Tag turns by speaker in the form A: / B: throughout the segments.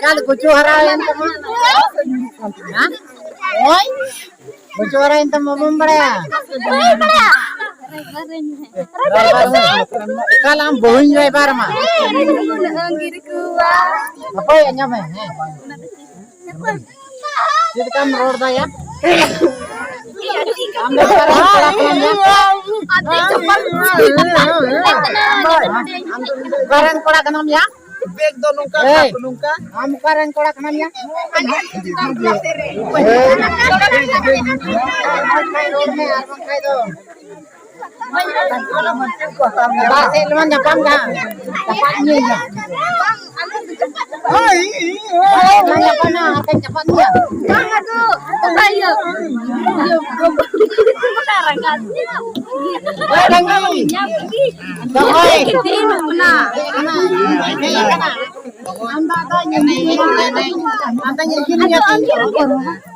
A: Kali kucu harayan teman. Hah? Oi. Kucu harayan teman memberaya. Kalam bohong jai barma. Apa ya nyampe? Jadi kamu roda daya. Karan kola kanam ya? Beg do nungka nungka. Am karan kola kanam ya?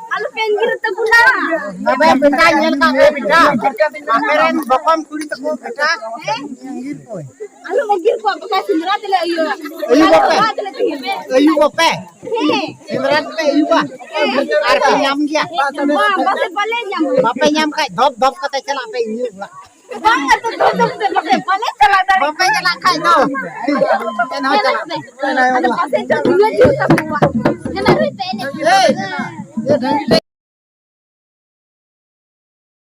A: Alu penggir teguna. Apa benda nyel ka benda. Aperen bapam kuri teko benda. Penggir koi. Alu penggir ko apa sindrat le ayo. Ayo bape. Sindrat pe ayo ba. Ar pe nyam dia. Bape pale nyam. Bape nyam kai dop dop kata cela pe ayo la. Bang itu dop bape pale cela dari. Bape cela kai do. Kenapa cela? Ada pasien jadinya juga semua. Kenapa pe ini?